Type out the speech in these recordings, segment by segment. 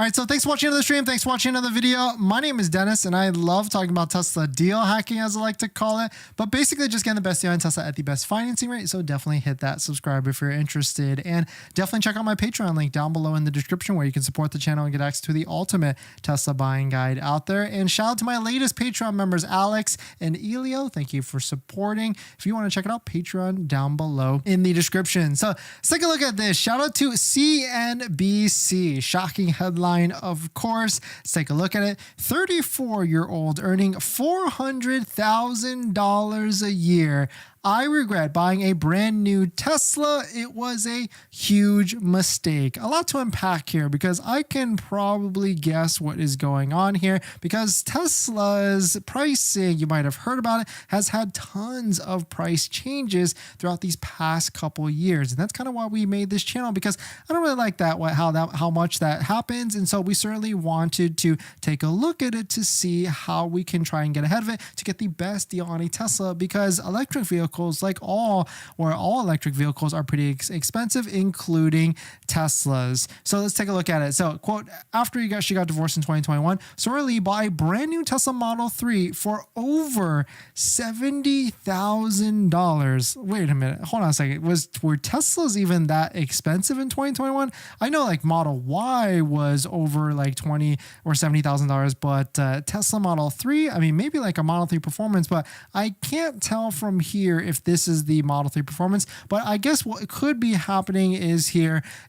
All right, so thanks for watching another stream. Thanks for watching another video. My name is Dennis, and I love talking about Tesla deal hacking, as I like to call it. But basically, just getting the best deal on Tesla at the best financing rate. So definitely hit that subscribe if you're interested. And definitely check out my Patreon link down below in the description where you can support the channel and get access to the ultimate Tesla buying guide out there. And shout out to my latest Patreon members, Alex and Elio. Thank you for supporting. If you want to check it out, Patreon down below in the description. So let's take a look at this. Shout out to CNBC. Shocking headline. Of course, let's take a look at it. 34-year-old earning $400,000 a year. I regret buying a brand new Tesla. It was a huge mistake. A lot to unpack here because I can probably guess what is going on here because Tesla's pricing, you might have heard about it, has had tons of price changes throughout these past couple years. And that's kind of why we made this channel, because I don't really like how much that happens. And so we certainly wanted to take a look at it to see how we can try and get ahead of it to get the best deal on a Tesla, because electric vehicles, like all electric vehicles, are pretty expensive, including Teslas. So let's take a look at it. So, quote, after she got divorced in 2021, Sora Lee bought a brand new Tesla Model 3 for over $70,000. Wait a minute. Hold on a second. Were Teslas even that expensive in 2021? I know like Model Y was over like $20,000 or $70,000, but Tesla Model 3, I mean, maybe like a Model 3 Performance, but I can't tell from here if this is the Model 3 Performance. But I guess what could be happening is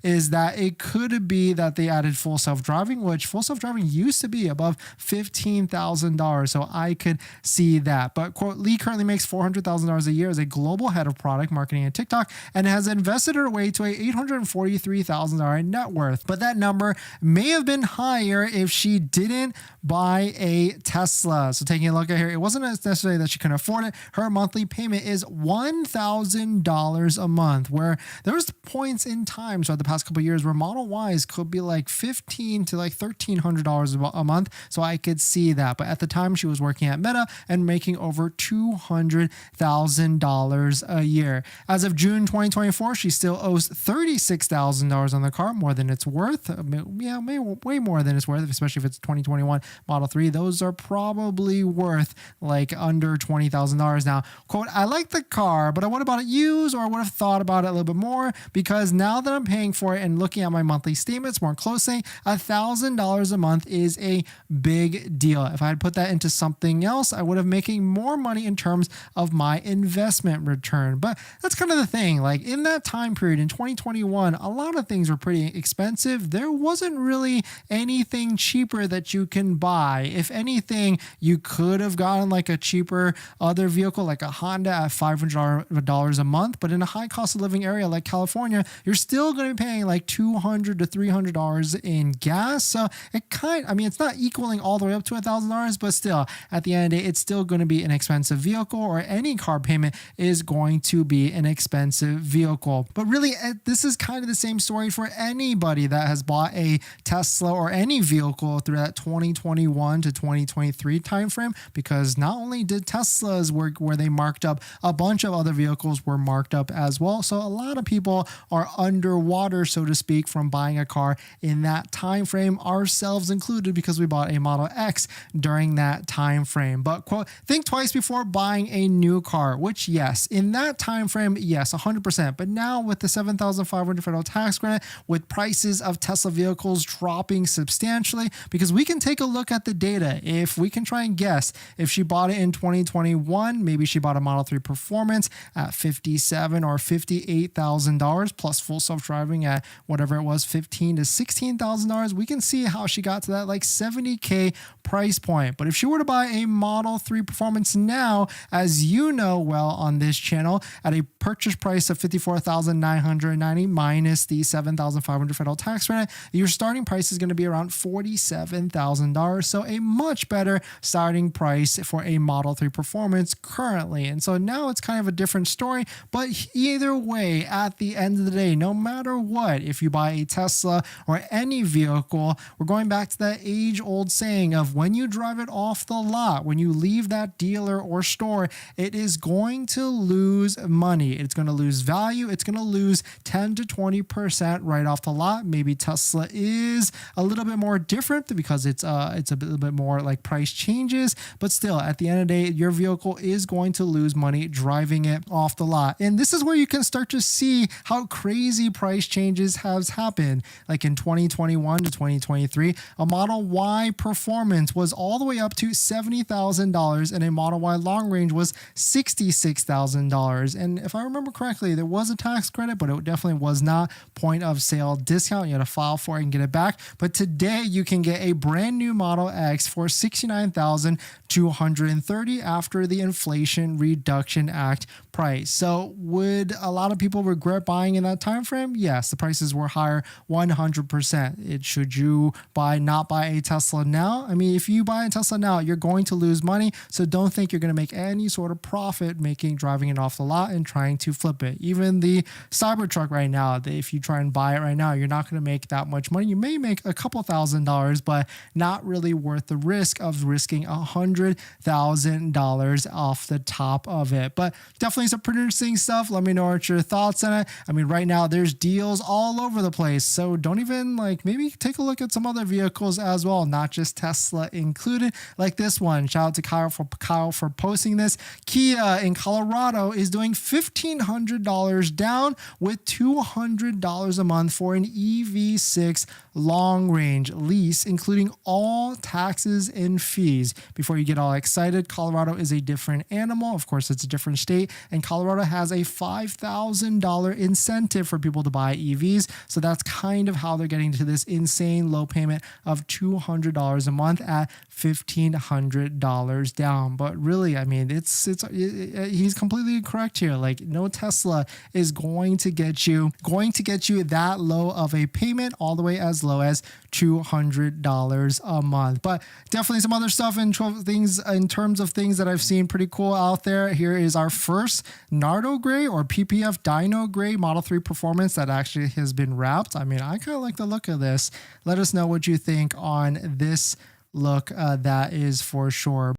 that it could be that they added full self-driving, which full self-driving used to be above $15,000. So I could see that. But quote, Lee currently makes $400,000 a year as a global head of product marketing at TikTok and has invested her way to a $843,000 net worth. But that number may have been higher if she didn't buy a Tesla. So taking a look at here, it wasn't necessarily that she couldn't afford it. Her monthly payment is $1,000 a month, where there was points in time throughout the past couple of years where Model Ys could be like $1,500 to like $1,300 a month. So I could see that. But at the time she was working at Meta and making over $200,000 a year. As of June 2024, she still owes $36,000 on the car, more than it's worth. Yeah, way more than it's worth, especially if it's 2021 Model 3. Those are probably worth like under $20,000 now. Quote, I like the car, but I would have bought it used, or I would have thought about it a little bit more, because now that I'm paying for it and looking at my monthly statements more closely, $1,000 a month is a big deal. If I had put that into something else, I would have making more money in terms of my investment return. But that's kind of the thing. Like in that time period in 2021, a lot of things were pretty expensive. There wasn't really anything cheaper that you can buy. If anything, you could have gotten like a cheaper other vehicle, like a Honda at $500 a month, but in a high cost of living area like California, you're still going to be paying like $200 to $300 in gas. So it's not equaling all the way up to $1,000, but still, at the end of the day, it's still going to be an expensive vehicle, or any car payment is going to be an expensive vehicle. But really, this is kind of the same story for anybody that has bought a Tesla or any vehicle through that 2021 to 2023 timeframe, because not only did Teslas where they marked up, a bunch of other vehicles were marked up as well. So a lot of people are underwater, so to speak, from buying a car in that time frame, ourselves included, because we bought a Model X during that time frame. But quote, think twice before buying a new car, which yes, in that time frame, yes, 100%. But now with the $7,500 federal tax credit, with prices of Tesla vehicles dropping substantially, because we can take a look at the data. If we can try and guess, if she bought it in 2021, maybe she bought a Model 3 Performance at $57,000 or $58,000 plus full self-driving at whatever it was, $15,000 to $16,000. We can see how she got to that like $70,000 price point. But if she were to buy a Model 3 Performance now, as you know well on this channel, at a purchase price of $54,990 minus the $7,500 federal tax credit, your starting price is going to be around $47,000. So a much better starting price for a Model 3 Performance currently. And so now it's kind of a different story. But either way, at the end of the day, no matter what, if you buy a Tesla or any vehicle, we're going back to that age-old saying of when you drive it off the lot, when you leave that dealer or store, it is going to lose money. It's going to lose value. It's going to lose 10 to 20% right off the lot. Maybe Tesla is a little bit more different because it's a little bit more like price changes, but still at the end of the day, your vehicle is going to lose money driving it off the lot. And this is where you can start to see how crazy price changes has happened. Like in 2021 to 2023, a Model Y Performance was all the way up to $70,000 and a Model Y Long Range was $66,000. And if I remember correctly, there was a tax credit, but it definitely was not point of sale discount. You had to file for it and get it back. But today you can get a brand new Model X for $69,230 after the Inflation Reduction Act price. So would a lot of people regret buying in that time frame? Yes, the prices were higher 100%. Should you not buy a Tesla now? I mean, if you buy a Tesla now, you're going to lose money. So don't think you're going to make any sort of profit driving it off the lot and trying to flip it. Even the Cybertruck right now, if you try and buy it right now, you're not going to make that much money. You may make a couple $1,000s, but not really worth the risk of risking $100,000 off the top of it. But definitely some pretty interesting stuff. Let me know what your thoughts on it. I mean, right now there's deals all over the place. So don't even maybe take a look at some other vehicles as well, not just Tesla included, like this one. Shout out to Kyle for posting this. Kia in Colorado is doing $1,500 down with $200 a month for an EV6 long range lease, including all taxes and fees. Before you get all excited, Colorado is a different animal. Of course, it's a different state, and Colorado has a $5,000 incentive for people to buy EVs. So that's kind of how they're getting to this insane low payment of $200 a month at $1,500 down. But really, I mean, he's completely correct here. No Tesla is going to get you that low of a payment, all the way as low as $200 a month. But definitely some other stuff in terms of things that I've seen pretty cool out there. Here is our first Nardo Gray or PPF Dino Gray Model 3 Performance that actually has been wrapped. I mean, I kind of like the look of this. Let us know what you think on this look, that is for sure.